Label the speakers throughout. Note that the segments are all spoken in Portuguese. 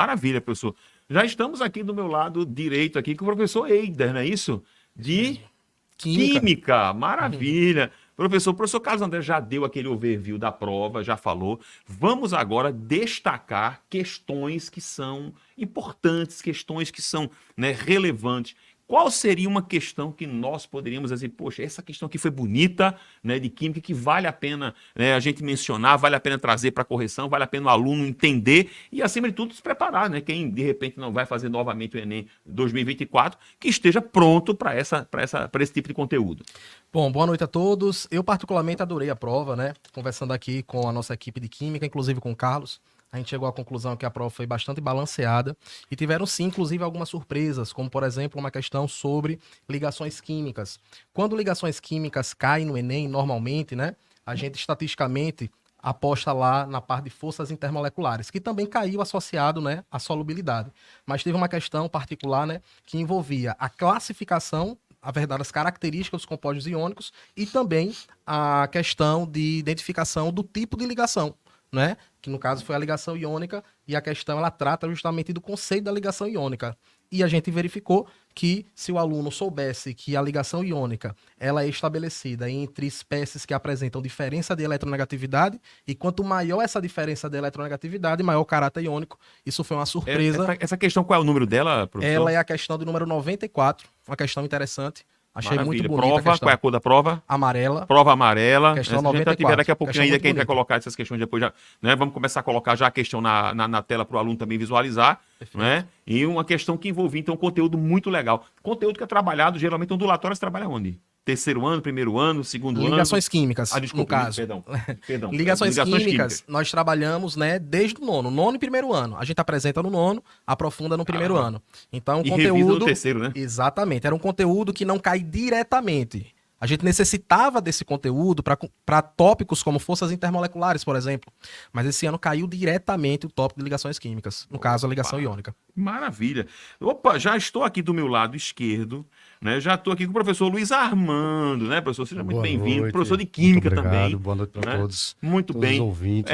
Speaker 1: Maravilha, professor. Já estamos aqui do meu lado direito aqui com o professor Eider, não é isso? De Química. Maravilha. Professor, o professor Carlos André já deu aquele overview da prova, já falou. Vamos agora destacar questões que são importantes, questões que são, né, relevantes. Qual seria uma questão que nós poderíamos dizer, poxa, essa questão aqui foi bonita, né, de química, que vale a pena, né, a gente mencionar, vale a pena trazer para correção, vale a pena o aluno entender e, acima de tudo, se preparar, né? Quem, de repente, não vai fazer novamente o Enem 2024, que esteja pronto para esse tipo de conteúdo.
Speaker 2: Bom, boa noite a todos. Eu particularmente adorei a prova, né? Conversando aqui com a nossa equipe de Química, inclusive com o Carlos, a gente chegou à conclusão que a prova foi bastante balanceada e tiveram sim, inclusive, algumas surpresas, como, por exemplo, uma questão sobre ligações químicas. Quando ligações químicas caem no Enem, normalmente, né, a gente estatisticamente aposta lá na parte de forças intermoleculares, que também caiu associado, né, à solubilidade. Mas teve uma questão particular, né, que envolvia a classificação, a verdade, as características dos compostos iônicos e também a questão de identificação do tipo de ligação, né? Que no caso foi a ligação iônica, e a questão ela trata justamente do conceito da ligação iônica. E a gente verificou que se o aluno soubesse que a ligação iônica ela é estabelecida entre espécies que apresentam diferença de eletronegatividade, e quanto maior essa diferença de eletronegatividade, maior o caráter iônico. Isso foi uma surpresa.
Speaker 1: Essa questão, qual é o número dela, professor?
Speaker 2: Ela é a questão do número 94, uma questão interessante. Achei
Speaker 1: Maravilha.
Speaker 2: muito bonita a
Speaker 1: Prova,
Speaker 2: questão.
Speaker 1: qual é a cor da prova?
Speaker 2: Amarela.
Speaker 1: Prova amarela.
Speaker 2: Questão
Speaker 1: Essa a gente vai
Speaker 2: 94.
Speaker 1: daqui a pouquinho
Speaker 2: Questão
Speaker 1: ainda
Speaker 2: muito
Speaker 1: que a gente vai
Speaker 2: bonita.
Speaker 1: colocar essas questões depois já, né? Vamos começar a colocar já a questão na tela para o aluno também visualizar, né? E uma questão que envolvia então um conteúdo muito legal. Conteúdo que é trabalhado geralmente ondulatório, você trabalha onde? Terceiro ano, primeiro ano, segundo
Speaker 2: Ligações
Speaker 1: ano?
Speaker 2: químicas,
Speaker 1: Desculpa,
Speaker 2: no caso.
Speaker 1: Perdão.
Speaker 2: Ligações químicas, nós trabalhamos, né, desde o nono e primeiro ano. A gente apresenta no nono, aprofunda no primeiro ano. Então,
Speaker 1: E revisa
Speaker 2: conteúdo...
Speaker 1: no terceiro, né?
Speaker 2: Exatamente. Era um conteúdo que não cai diretamente. A gente necessitava desse conteúdo para tópicos como forças intermoleculares, por exemplo. Mas esse ano caiu diretamente o tópico de ligações químicas. No caso, a ligação iônica.
Speaker 1: Maravilha. Opa, já estou aqui do meu lado esquerdo, né? Já estou aqui com o professor Luiz Armando, né, professor? Seja muito bem-vindo. Professor de Química também.
Speaker 3: Boa noite para
Speaker 1: né?
Speaker 3: todos.
Speaker 1: Muito
Speaker 3: todos
Speaker 1: bem.
Speaker 3: Os ouvintes.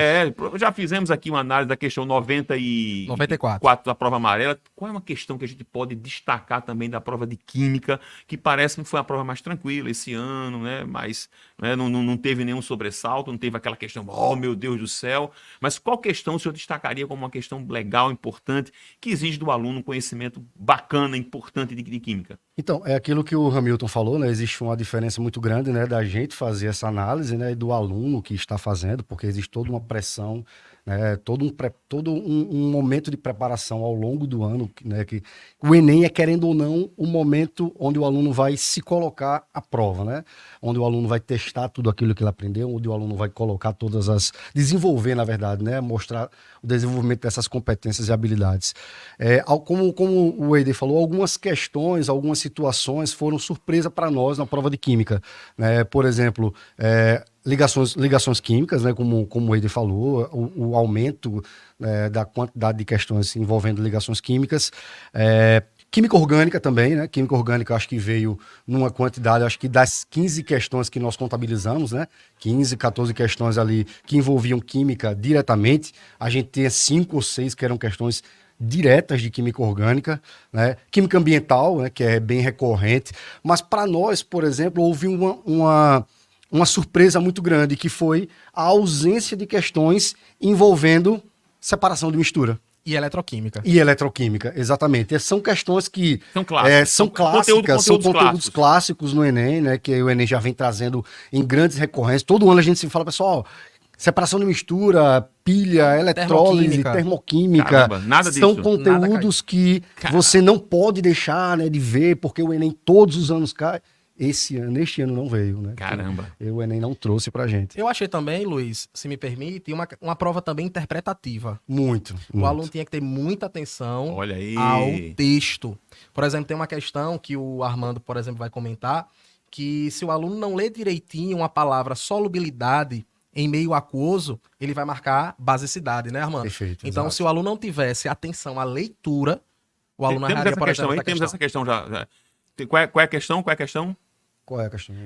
Speaker 1: Já fizemos aqui uma análise da questão 94 da prova amarela. Qual é uma questão que a gente pode destacar também da prova de Química, que parece que foi a prova mais tranquila esse ano, né? Mas né, não teve nenhum sobressalto, não teve aquela questão, oh meu Deus do céu. Mas qual questão o senhor destacaria como uma questão legal, importante, que exige do aluno um conhecimento bacana, importante de Química?
Speaker 3: Então, é aquilo que o Hamilton falou, né? Existe uma diferença muito grande, né, da gente fazer essa análise, né, e do aluno que está fazendo, porque existe toda uma pressão, né, todo um momento de preparação ao longo do ano, né, que o Enem é, querendo ou não, o momento onde o aluno vai se colocar à prova, né? Onde o aluno vai testar tudo aquilo que ele aprendeu, onde o aluno vai colocar desenvolver, na verdade, né, mostrar o desenvolvimento dessas competências e habilidades. Como o Eider falou, algumas questões, algumas situações foram surpresa para nós na prova de Química, né? Por exemplo, ligações químicas, né, como o Eider falou, o aumento da quantidade de questões envolvendo ligações químicas. Química orgânica também, né? Química orgânica acho que veio numa quantidade, acho que das 15 questões que nós contabilizamos, né? 15, 14 questões ali que envolviam química diretamente, a gente tinha 5 ou 6 que eram questões diretas de química orgânica, né? Química ambiental, né, que é bem recorrente, mas para nós, por exemplo, houve uma surpresa muito grande, que foi a ausência de questões envolvendo separação de mistura.
Speaker 2: E eletroquímica.
Speaker 3: E eletroquímica, exatamente. São questões que
Speaker 1: são clássicas,
Speaker 3: são conteúdos clássicos no Enem, né, que o Enem já vem trazendo em grandes recorrências. Todo ano a gente se fala, pessoal, separação de mistura, pilha, eletrólise, termoquímica.
Speaker 1: Caramba, nada disso.
Speaker 3: São conteúdos que você não pode deixar, né, de ver, porque o Enem todos os anos cai. Este ano não veio, né?
Speaker 1: Caramba.
Speaker 3: O Enem não trouxe pra gente.
Speaker 2: Eu achei também, Luiz, se me permite, uma prova também interpretativa.
Speaker 3: Muito.
Speaker 2: O aluno tinha que ter muita atenção
Speaker 1: Olha aí.
Speaker 2: ao texto. Por exemplo, tem uma questão que o Armando, por exemplo, vai comentar, que se o aluno não lê direitinho uma palavra solubilidade em meio aquoso, ele vai marcar basicidade, né, Armando?
Speaker 3: Perfeito.
Speaker 2: Então, se o aluno não tivesse atenção à leitura, o aluno erraria, por exemplo,
Speaker 1: temos essa questão já. Qual é a questão?
Speaker 3: Qual é a questão?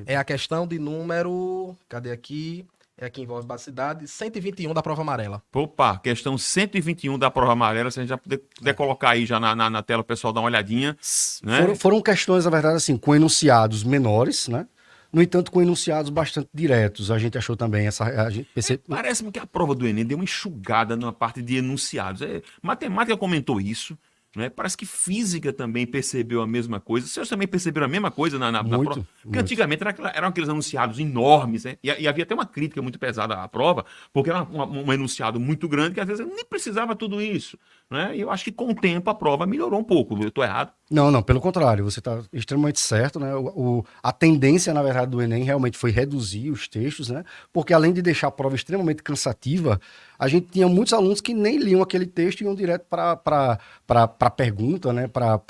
Speaker 2: É a questão de número... Cadê aqui? é a que envolve basicidade, 121 da prova amarela.
Speaker 1: Opa, questão 121 da prova amarela, se a gente já puder colocar aí já na tela, o pessoal dá uma olhadinha. Né?
Speaker 3: Foram questões, na verdade, assim, com enunciados menores, né? No entanto, com enunciados bastante diretos. A gente achou também
Speaker 1: Parece-me que a prova do Enem deu uma enxugada na parte de enunciados. Matemática comentou isso. Né? Parece que física também percebeu a mesma coisa. Vocês também perceberam a mesma coisa na prova? Porque
Speaker 3: muito.
Speaker 1: antigamente eram aqueles enunciados enormes, né? E havia até uma crítica muito pesada à prova, porque era um enunciado muito grande que às vezes nem precisava tudo isso. Né? E eu acho que com o tempo a prova melhorou um pouco. Eu estou errado?
Speaker 3: Não, pelo contrário, você está extremamente certo, né? A tendência, na verdade, do Enem realmente foi reduzir os textos, né? Porque além de deixar a prova extremamente cansativa, a gente tinha muitos alunos que nem liam aquele texto e iam direto para a pergunta, né? Para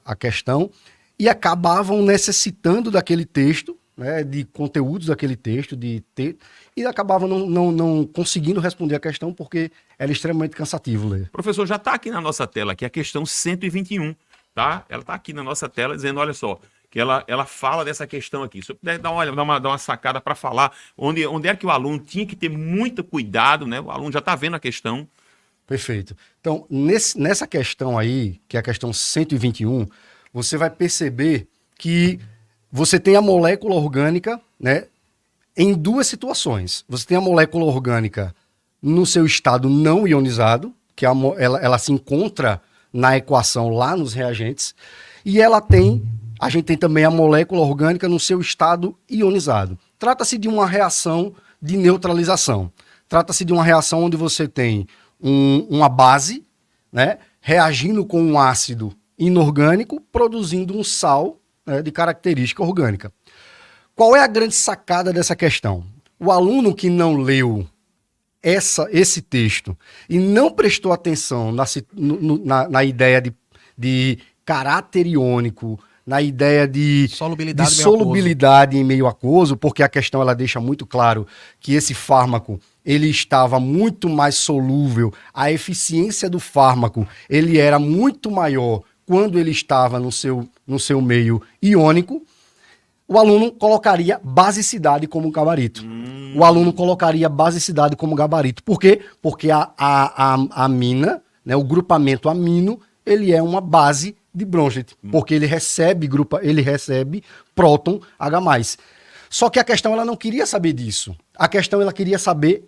Speaker 3: a questão, e acabavam necessitando daquele texto, né? De conteúdos daquele texto, e acabavam não conseguindo responder a questão porque era extremamente cansativo ler.
Speaker 1: Professor, já está aqui na nossa tela, aqui a questão 121, tá? Ela está aqui na nossa tela dizendo, olha só, que ela fala dessa questão aqui. Se eu puder dar uma sacada para falar onde é que o aluno tinha que ter muito cuidado, né? O aluno já está vendo a questão.
Speaker 3: Perfeito. Então, nessa questão aí, que é a questão 121, você vai perceber que você tem a molécula orgânica, né, em duas situações. Você tem a molécula orgânica no seu estado não ionizado, que ela se encontra na equação lá nos reagentes, e a gente tem também a molécula orgânica no seu estado ionizado. Trata-se de uma reação de neutralização. Trata-se de uma reação onde você tem uma base, né, reagindo com um ácido inorgânico, produzindo um sal, né, de característica orgânica. Qual é a grande sacada dessa questão? O aluno que não leu esse texto e não prestou atenção na ideia de caráter iônico, na ideia de solubilidade em meio aquoso, porque a questão ela deixa muito claro que esse fármaco ele estava muito mais solúvel, a eficiência do fármaco ele era muito maior quando ele estava no seu meio iônico. O aluno colocaria basicidade como gabarito. O aluno colocaria basicidade como gabarito. Por quê? Porque a amina, né, o grupamento amino, ele é uma base de Bronsted, porque ele recebe próton H+. Só que a questão ela não queria saber disso. A questão ela queria saber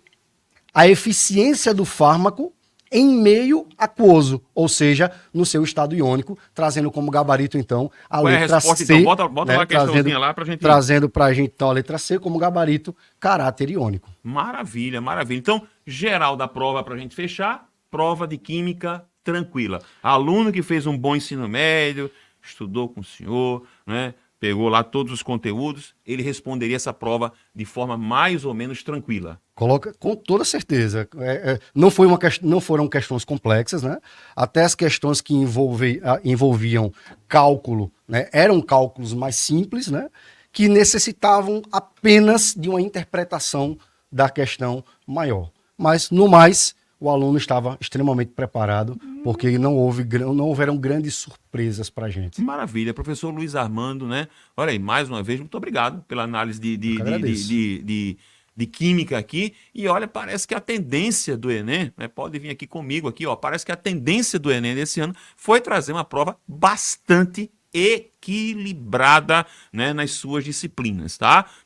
Speaker 3: a eficiência do fármaco em meio aquoso, ou seja, no seu estado iônico, trazendo como gabarito, então, a letra C.
Speaker 1: Então? Bota
Speaker 3: né,
Speaker 1: lá a questãozinha lá pra gente...
Speaker 3: Trazendo pra gente, então, a letra C como gabarito, caráter iônico.
Speaker 1: Maravilha, maravilha. Então, geral da prova pra gente fechar, prova de química tranquila. Aluno que fez um bom ensino médio, estudou com o senhor, né? Pegou lá todos os conteúdos, ele responderia essa prova de forma mais ou menos tranquila.
Speaker 3: Coloca com toda certeza. Não foram questões complexas, né? Até as questões que envolviam cálculo, né? Eram cálculos mais simples, né? Que necessitavam apenas de uma interpretação da questão maior. Mas, no mais, o aluno estava extremamente preparado, porque não houveram grandes surpresas para a gente.
Speaker 1: Maravilha. Professor Luiz Armando, né? Olha aí, mais uma vez, muito obrigado pela análise de química aqui. E olha, parece que a tendência do Enem, né? Pode vir aqui comigo, aqui, ó. Parece que a tendência do Enem desse ano foi trazer uma prova bastante equilibrada, né, nas suas disciplinas, tá?